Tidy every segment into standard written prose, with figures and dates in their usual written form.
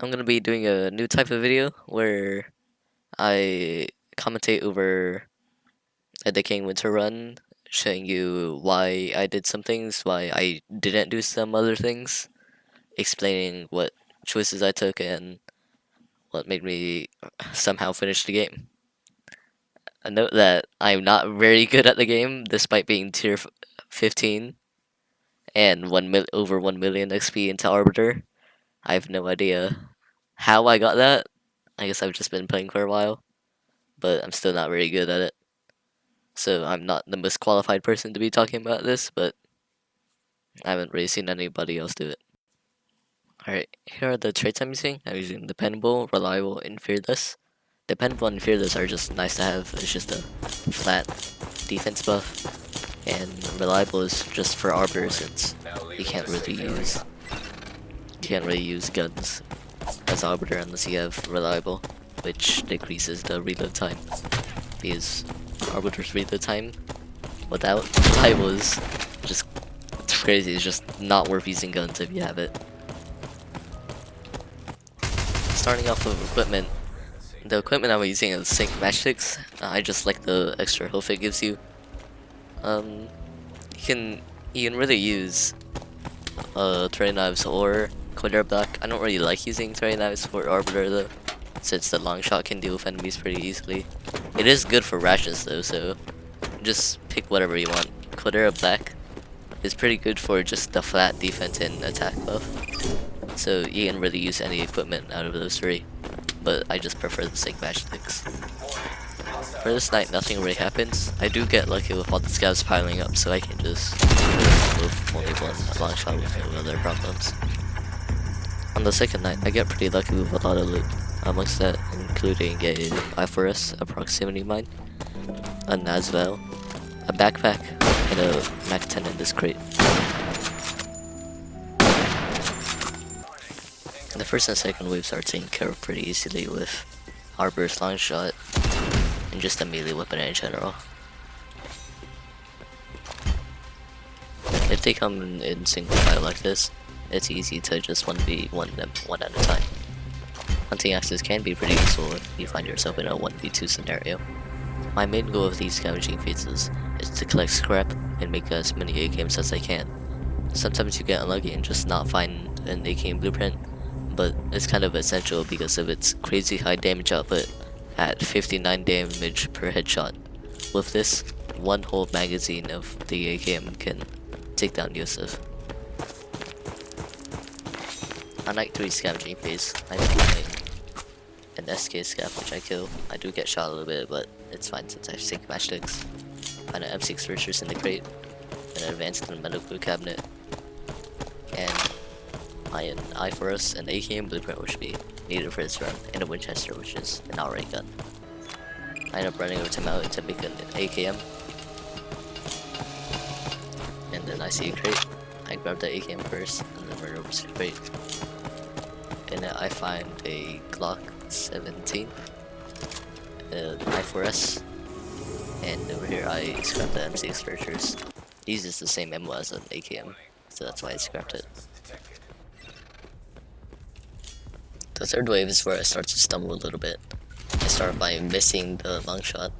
I'm gonna be doing a new type of video where I commentate over a decaying winter run, showing you why I did some things, why I didn't do some other things, explaining what choices I took and what made me somehow finish the game. A note that I'm not very good at the game, despite being tier 15 and over 1 million XP into arbiter. I have no idea how I got that. I guess I've just been playing for a while, but I'm still not very good at it. So I'm not the most qualified person to be talking about this, but I haven't really seen anybody else do it. Alright, here are the traits I'm using. I'm using dependable, reliable, and fearless. Dependable and fearless are just nice to have. It's just a flat defense buff. And reliable is just for arbiter since you can't really use guns as arbiter unless you have reliable, which decreases the reload time. Because arbiter's reload time without reliable is just crazy. It's just not worth using guns if you have it. Starting off with equipment, the equipment I'm using is sync matchsticks. I just like the extra health it gives you. You can really use throwing knives or quitter black. I don't really like using throwing knives for arbiter though, since the long shot can deal with enemies pretty easily. It is good for rations though, so just pick whatever you want. Quitter black is pretty good for just the flat defense and attack buff, so you can really use any equipment out of those three, but I just prefer the sync matchsticks. For this night, nothing really happens. I do get lucky with all the scavs piling up, so I can just move only one long shot with no other problems. On the second night, I get pretty lucky with a lot of loot, amongst that including a iphorus, a proximity mine, a Nazvel, a backpack, and a Mac 10 in this crate. The first and second waves are taken care of pretty easily with Arbiter's long shot and just a melee weapon in general. If they come in single file like this, it's easy to just 1v1 them one at a time. Hunting axes can be pretty useful if you find yourself in a 1v2 scenario. My main goal of these scavenging phases is to collect scrap and make as many AKMs as I can. Sometimes you get unlucky and just not find an AKM blueprint, but it's kind of essential because of its crazy high damage output at 59 damage per headshot. With this, one whole magazine of the AKM can take down Yusuf. On night 3 scavenging phase, I'm doing an SK scav which I kill. I do get shot a little bit, but it's fine since I have sync matchsticks. Find an M6 searchers in the crate, an advanced medical cabinet, and an iphorus, an AKM blueprint which would be needed for this run, and a winchester which is an outright gun. I end up running over to mountain to make an AKM, and then I see a crate. I grab the AKM first, and then run over to the crate. And then I find a Glock 17, an iphorus, and over here I scrapped the M6 searchers. It uses the same ammo as an AKM, so that's why I scrapped it. The third wave is where I start to stumble a little bit. I start by missing the long shot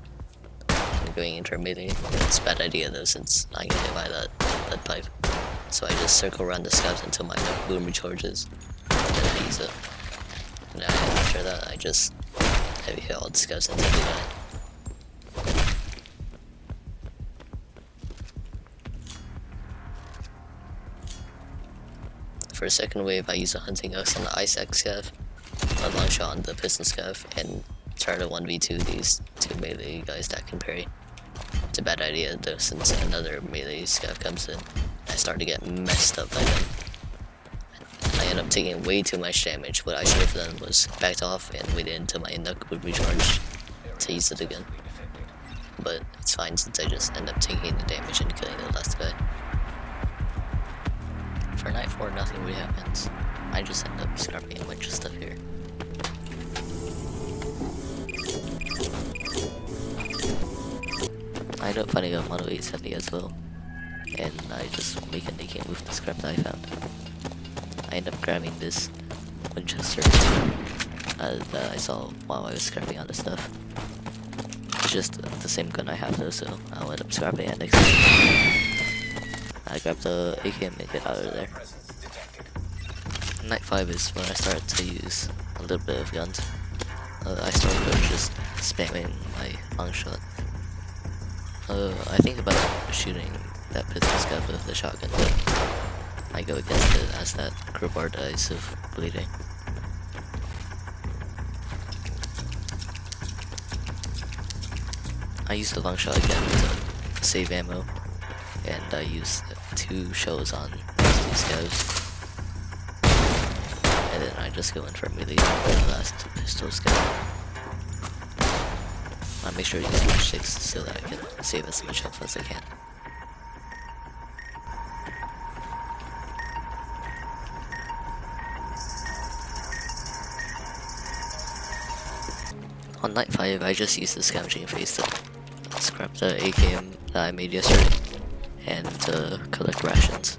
and going into a melee. It's a bad idea though since I get hit by that lead pipe. So I just circle around the scouts until my boom recharges, and then I use it. And after that I just heavy hit all the scouts until they die. For a second wave I use a hunting axe on the ice axe scav, a long shot on the pistol scav, and try to 1v2 these two melee guys that can parry. It's a bad idea though since another melee scav comes in. I start to get messed up by them. I end up taking way too much damage. What I should have done was backed off and waited until my knuck would recharge to use it again. But it's fine since I just end up taking the damage and killing the last guy. For night 4, nothing really happens. I just end up scarping a bunch of stuff here. I end up finding a Model 870 as well, and I just make a naked with the scrap that I found. I end up grabbing this winchester that I saw while I was scrapping on the stuff. It's just the same gun I have though, so I'll end up scrapping it next time. I grabbed the AK and make it out of there. Night 5 is when I started to use a little bit of guns. I started with just spamming my long shot. I think about shooting that pistol scav with the shotgun, but I go against it as that crowbar dies of bleeding. I used the long shot again to save ammo, and I used 2 shells on these 2 scavs. And then I just go in for melee for the last pistol scav. I make sure to use match 6 so that I can save as much health as I can. On night 5, I just used the scavenging phase to scrap the AKM that I made yesterday and to collect rations.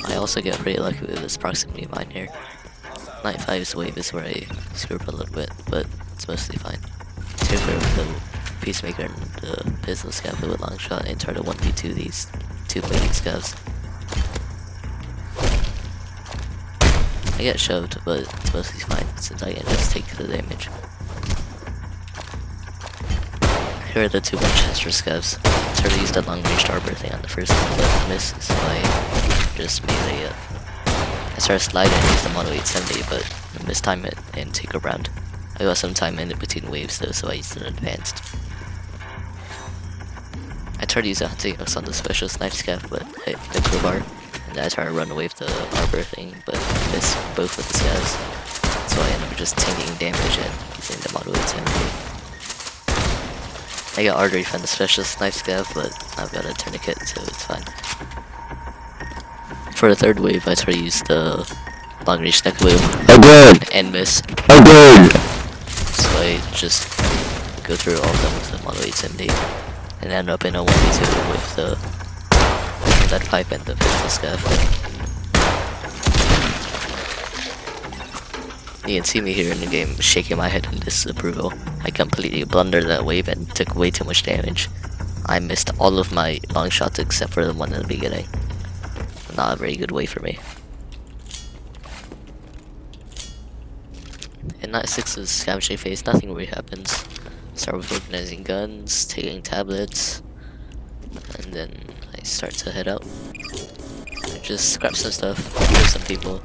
I also get pretty lucky with this proximity mine here. Night 5's wave is where I screw up a little bit, but it's mostly fine. Took her with the Peacemaker and the pistol scav with a long shot and try to 1v2 these 2 bleeding scavs. I get shoved, but it's mostly fine since I can just take the damage. Here are the 2 winchester scavs. I tried to use that long range arbiter thing on the first one, but missed, so I just melee it. I started sliding and used the Model 870, but I mistimed it and take a round. I got some time in between waves though, so I used an advanced. I tried to use a hunting axe on the special snipe scav, but hit the crowbar. And then I tried to run away with the arbiter thing, but missed both with the scavs. So I ended up just taking damage and using the Model 870. I got artery from the special snipe scav, but I've got a tourniquet, so it's fine. For the 3rd wave, I try to use the long range neck wave again and miss again. So I just go through all of them with the Model 870 and end up in a 1v2 with the that pipe and the pistol scav. You can see me here in the game shaking my head in disapproval. I completely blundered that wave and took way too much damage. I missed all of my long shots except for the one in the beginning. Not a very good way for me. In night 6's scavenging phase, nothing really happens. Start with organizing guns, taking tablets, and then I start to head out. I just scrap some stuff, kill some people,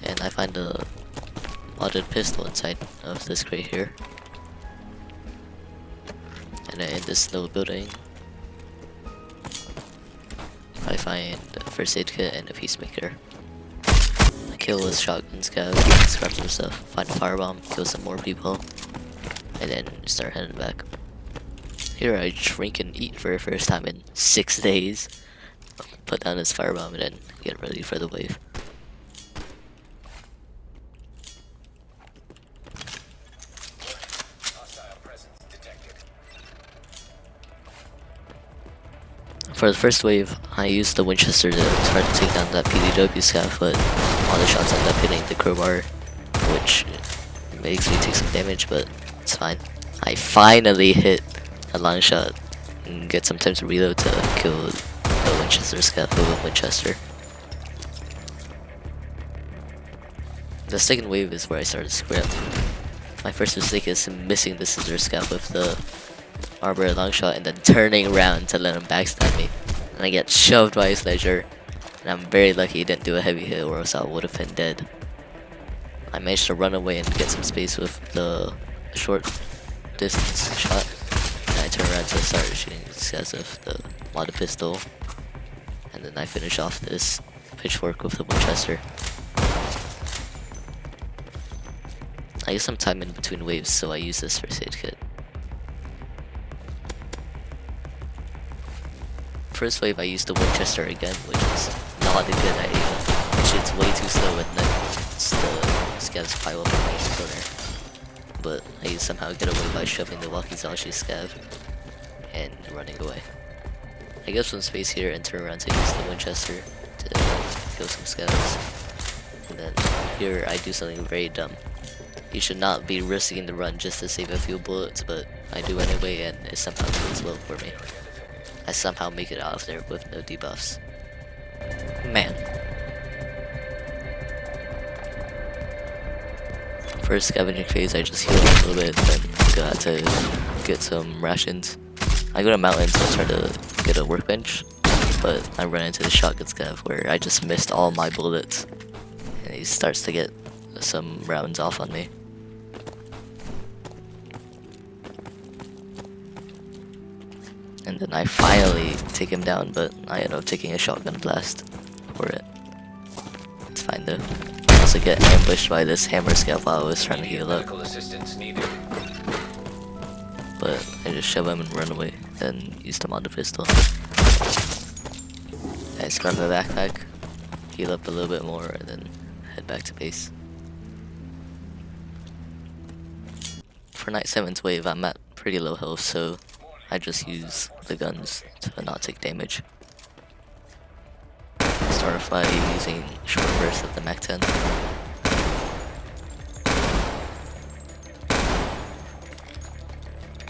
and I find a modded pistol inside of this crate here. And then in this little building, I find a first aid kit and a Peacemaker. I kill with shotgun scav, scrap some stuff, find a firebomb, kill some more people, and then start heading back. Here I drink and eat for the first time in 6 days. Put down this firebomb and then get ready for the wave. For the first wave, I used the winchester to try to take down that PDW scav, but all the shots end up hitting the crowbar, which makes me take some damage, but it's fine. I finally hit a long shot and get some time to reload to kill the winchester scav with a winchester. The second wave is where I started to scrap. My first mistake is missing the scissor scav with the arbiter long shot and then turning around to let him backstab me. And I get shoved by his ledger, and I'm very lucky he didn't do a heavy hit or else I would have been dead. I managed to run away and get some space with the short distance shot, and I turn around to start shooting scavs with the modded pistol, and then I finish off this pitchfork with the winchester. I get some time in between waves, so I use this first aid kit. First wave I used the winchester again, which is not a good idea. It shoots way too slow and then the scavs pile up in each corner. but I somehow get away by shoving the Wakizashi scav and running away. I get some space here and turn around to use the Winchester to kill some scavs. And then here I do something very dumb. You should not be risking the run just to save a few bullets, but I do anyway, and it somehow goes well for me. I somehow make it out of there with no debuffs. Man. First scavenging phase, I just heal a little bit, then got to get some rations. I go to mountains to try to get a workbench, but I run into the shotgun scav where I just missed all my bullets, and he starts to get some rounds off on me. And then I finally take him down, but I end up taking a shotgun blast for it. It's fine though. I also get ambushed by this hammer scav while I was trying to heal up. But I just shove him and run away, then use them on the pistol. I grab my backpack, heal up a little bit more, and then head back to base. For Night 7's wave, I'm at pretty low health, so I just use the guns to not take damage. Start off by using short bursts of the Mac 10.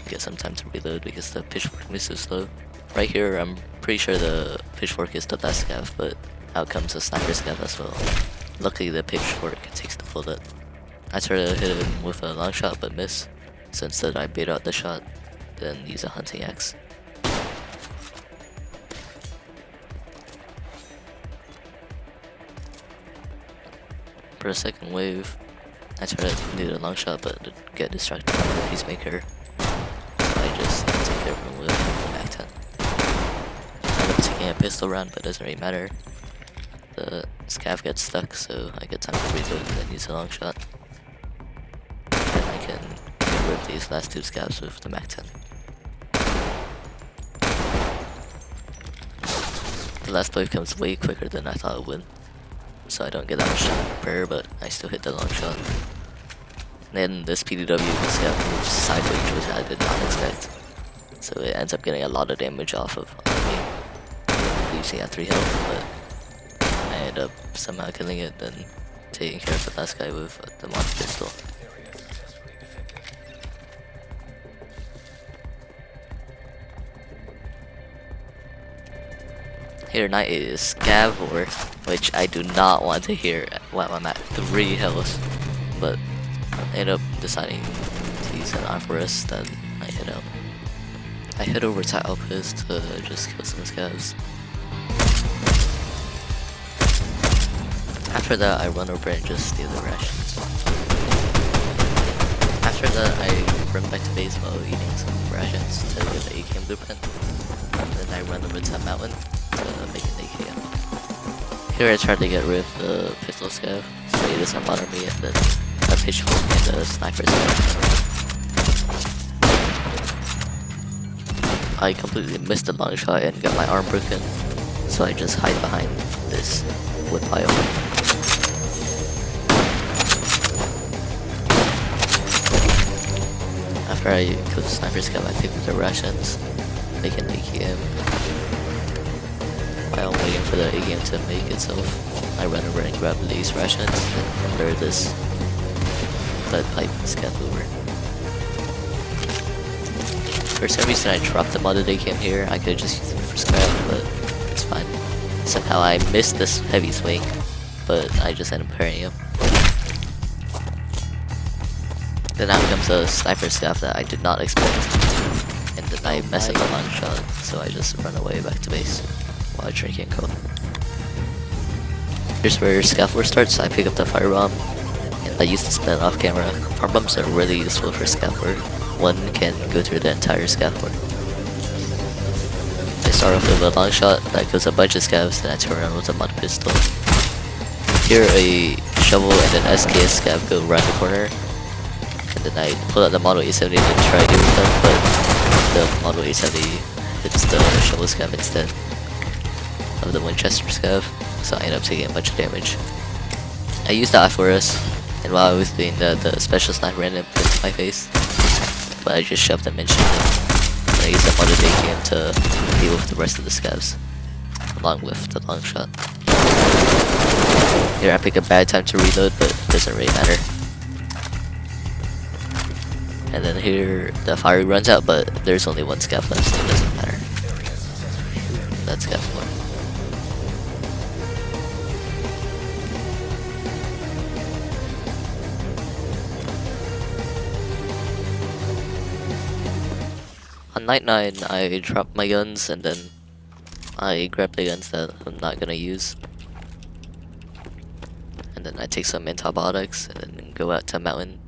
Get some time to reload because the pitchfork moves so slow. Right here, I'm pretty sure the pitchfork is the best scav, but out comes a sniper scav as well. Luckily, the pitchfork takes the bullet. I try to hit him with a long shot but miss, so instead I bait out the shot, then use a hunting axe. For a second wave, I try to do a long shot but get distracted by the Peacemaker. I just take care of him with the Mac 10. I end up taking a pistol round, but it doesn't really matter. The scav gets stuck, so I get time to reload and then use a long shot. Then I can get rid of these last two scavs with the Mac 10. The last wave comes way quicker than I thought it would, so I don't get that much time to prepare, but I still hit the long shot. Then this PDW scav moves sideways, which I did not expect. So it ends up getting a lot of damage off of me. Losing at 3 health, but I end up somehow killing it, then taking care of the last guy with the mod pistol. Here night is scav war, which I do not want to hear while I'm at 3 health, but I end up deciding to use an Arborist, then I head out. I head over to Outpost to just kill some scavs. After that, I run over and just steal the rations. After that, I run back to base while eating some rations to get the AKM blueprint. Then I run over to the mountain to make an AKM. Here I try to get rid of the pistol scav so he doesn't bother me, and then a pitchfork and a sniper scav. I completely missed the long shot and got my arm broken, so I just hide behind this wood pile. After I kill the sniper scav, I pick up the rations, make an AKM. While waiting for the AKM to make itself, I run over and grab these rations and lure this lead pipe scav over. For some reason I dropped the modded AKM here. I could just use it for scrap, but it's fine. Somehow I missed this heavy swing, but I just ended up parrying him. Then out comes a sniper scav that I did not expect, and then I mess up a long shot, so I just run away back to base while drinking coke. Here's where scav war starts. I pick up the firebomb, and I use the Splint off camera. Firebombs are really useful for scav war. One can go through the entire scav war. I start off with a long shot that kills a bunch of scavs, then I turn around with a mod pistol. Here a shovel and an SKS scav go around the corner, and then I pull out the Model 870 to try to deal with them, but the Model 870 hits the shovel scav instead of the Winchester scav, so I end up taking a bunch of damage. I use the Iphorus And while I was doing that, the special sniper ran up into my face, but I just shoved them and shot them. And I used that modded AKM to deal with the rest of the scavs, along with the long shot. Here I pick a bad time to reload, but it doesn't really matter. And then here the fire runs out, but there's only one scav left, so it doesn't matter. That's scav 4. On night 9, I drop my guns and then I grab the guns that I'm not gonna use. And then I take some antibiotics and then go out to mountain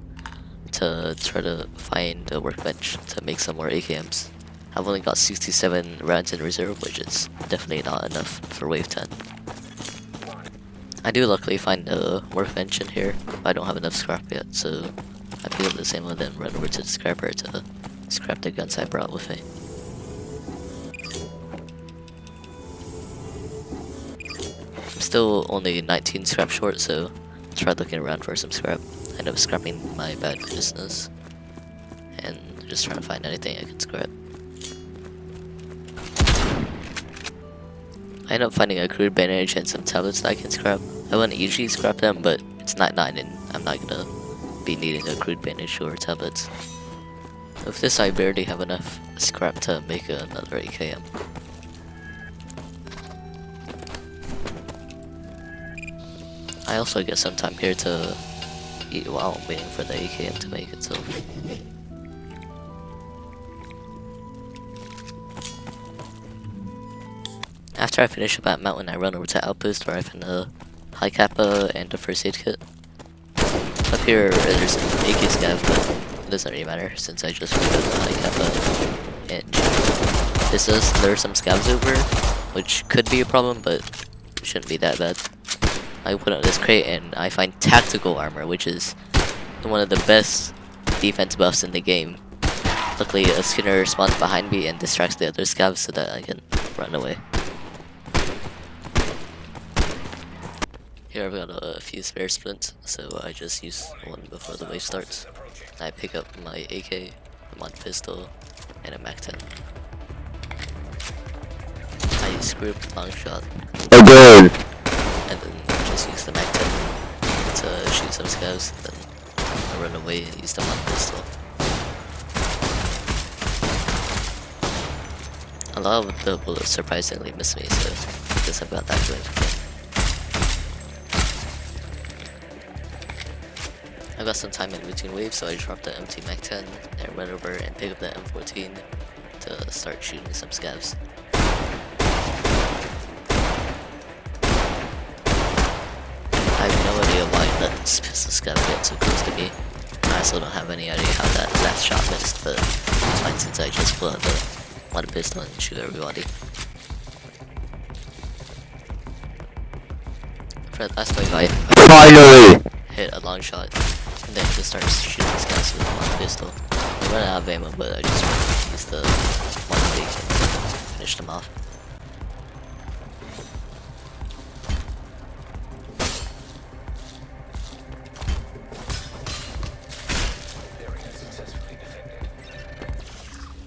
to try to find a workbench to make some more AKMs. I've only got 67 rounds in reserve, which is definitely not enough for wave 10. I do luckily find a workbench in here, but I don't have enough scrap yet, so I pick up the same one and run over to the scrapper to scrap the guns I brought with me. I'm still only 19 scrap short, so try looking around for some scrap. I end up scrapping my bad business and just trying to find anything I can scrap. I end up finding a crude bandage and some tablets that I can scrap. I wouldn't usually scrap them, but it's night 9 and I'm not gonna be needing a crude bandage or tablets. With this, I barely have enough scrap to make another AKM. I also get some time here to eat while I'm waiting for the AKM to make itself. After I finish up at mountain, I run over to outpost where I find a high kappa and a first aid kit. Up here, there's an AK scav, but it doesn't really matter since I just picked up the high kappa and there are some scavs over, which could be a problem, but shouldn't be that bad. I open up this crate and I find tactical armor, which is one of the best defense buffs in the game. Luckily, a Skinner spawns behind me and distracts the other scavs so that I can run away. Here I've got a few spare splints, so I just use one before the wave starts. I pick up my AK, a mod pistol, and a Mac 10. I use scarp, long shot, and then just use the Mac 10 to shoot some scavs, then I run away and use the mod pistol. A lot of the bullets surprisingly miss me, so I guess I've got that going for me. I got some time in between waves, so I dropped the empty Mac 10 and run over and pick up the M14 to start shooting some scavs. I have no idea why that pistol scav get so close to me. I also don't have any idea how that last shot missed, but it's fine since I just pull out the mod pistol and shoot everybody. For that last wave, I finally hit a long shot. And then just start shooting these guys with one pistol. I run out of ammo, but I just used the one take and finish them off.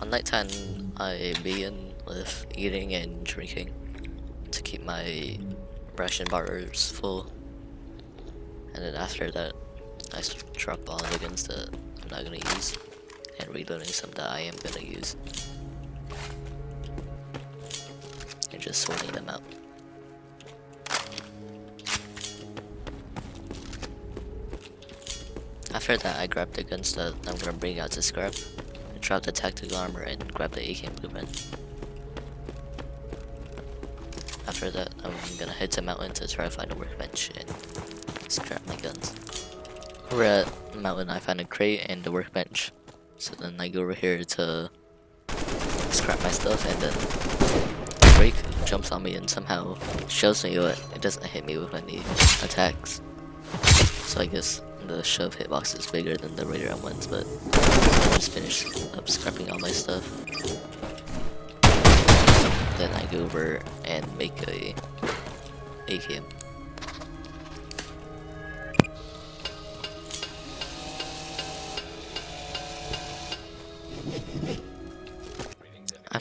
On night 10, I begin with eating and drinking to keep my ration bars full. And then after that, I drop all the guns that I'm not gonna use and reloading some that I am gonna use and just sorting them out. After that, I grab the guns that I'm gonna bring out to scrap and drop the tactical armor and grab the AK blueprint. After that, I'm gonna head to mountain to try to find a workbench and scrap my guns. Over at mountain, I find a crate and a workbench. So then I go over here to scrap my stuff, and then Drake jumps on me and somehow shoves me, but it doesn't hit me with any attacks. So I guess the shove hitbox is bigger than the regular ones, but I just finished up scrapping all my stuff. Then I go over and make a AKM.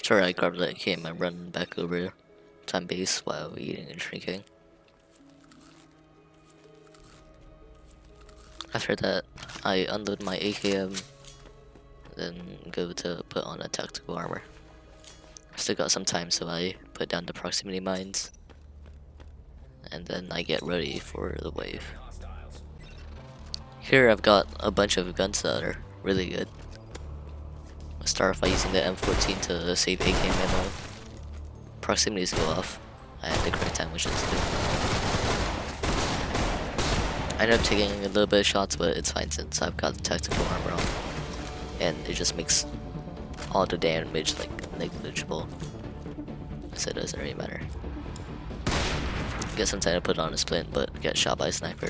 After I grabbed that game, I run back over time base while eating and drinking. After that, I unload my AKM, then go to put on a tactical armor. Still got some time, so I put down the proximity mines, and then I get ready for the wave. Here I've got a bunch of guns that are really good. I start off by using the M14 to save AKM ammo. Proximities go off at the correct time, which is good. I end up taking a little bit of shots, but it's fine since I've got the tactical armor on. And it just makes all the damage like negligible. So it doesn't really matter. Get some time to put on a splint, but get shot by a sniper.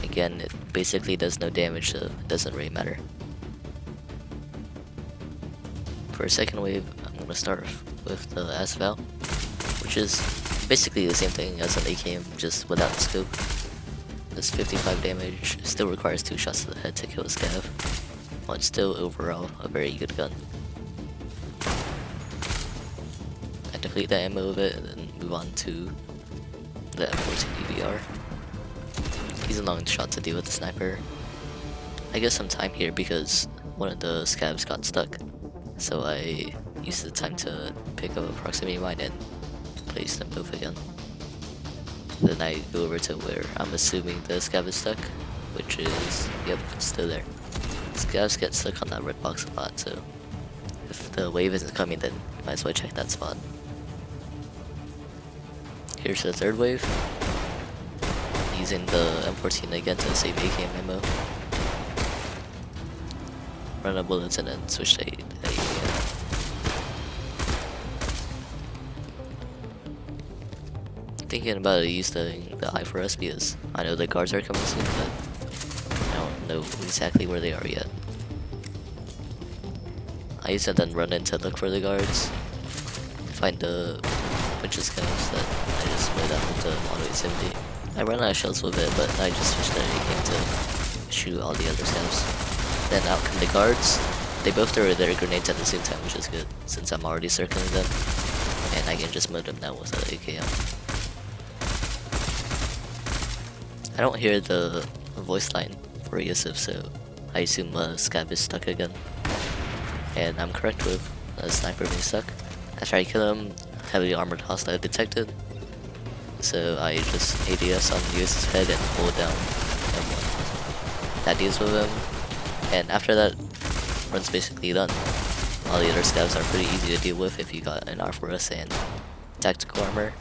Again, it basically does no damage, so it doesn't really matter. For a second wave, I'm gonna start with the asphalt, which is basically the same thing as an AKM, just without the scope. Does 55 damage, still requires 2 shots to the head to kill a scav, but still overall a very good gun. I deplete the ammo of it and then move on to the M14 EVR. He's a long shot to deal with the sniper. I get some time here because one of the scavs got stuck, so I used the time to pick up a proximity mine and place them both again. Then I go over to where I'm assuming the scav is stuck, which is, yep, it's still there. Scavs get stuck on that red box a lot, so if the wave isn't coming, then might as well check that spot. Here's the third wave. Using the M14 again to save AKM ammo. Run out bullets and then switch to AKM. Thinking about it, using the eye for us because I know the guards are coming soon, but I don't know exactly where they are yet. I used to then run in to look for the guards, find the winchester guns that I just made up with the auto 870. I ran out of shells with it, but I just switched to AKM to shoot all the other scavs. Then out come the guards. They both throw their grenades at the same time, which is good, since I'm already circling them, and I can just move them down with the AKM. I don't hear the voice line for Yusuf, so I assume scav is stuck again. And I'm correct with a sniper being stuck. After I kill him, heavily armored hostile detected. So I just ADS on Yusuf's head and hold down M1. That deals with him. And after that, run's basically done. All the other scavs are pretty easy to deal with if you got an R4S and tactical armor.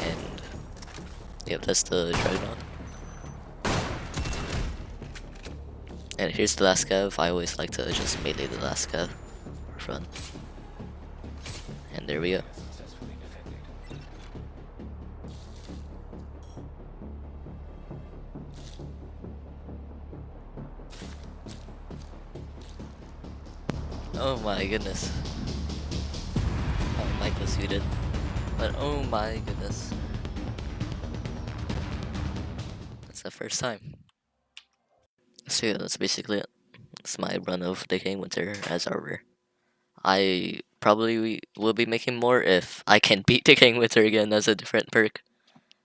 And yep, that's the Dreadnought. And here's the last scav. I always like to just melee the last scav for fun. And there we go. Oh my goodness. My mic was muted. But oh my goodness. That's the first time. So yeah, that's basically it. It's my run of Decaying Winter as arbiter. I probably will be making more if I can beat Decaying Winter again as a different perk.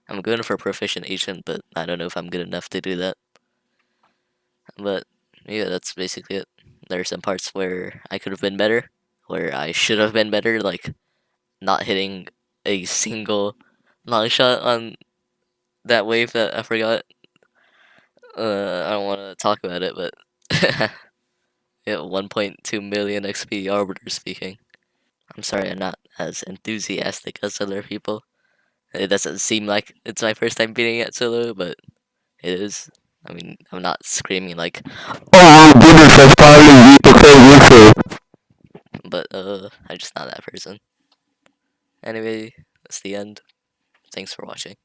I'm going for Proficient Agent, but I don't know if I'm good enough to do that. But yeah, that's basically it. There are some parts where I could have been better, where I should have been better, like not hitting a single long shot on that wave that I forgot. I don't want to talk about it, but yeah, 1.2 million XP arbiter speaking. I'm sorry I'm not as enthusiastic as other people. It doesn't seem like it's my first time beating it solo, but it is. I mean, I'm not screaming like, "Oh goodness, that's probably the but I'm just not that person. Anyway, that's the end. Thanks for watching.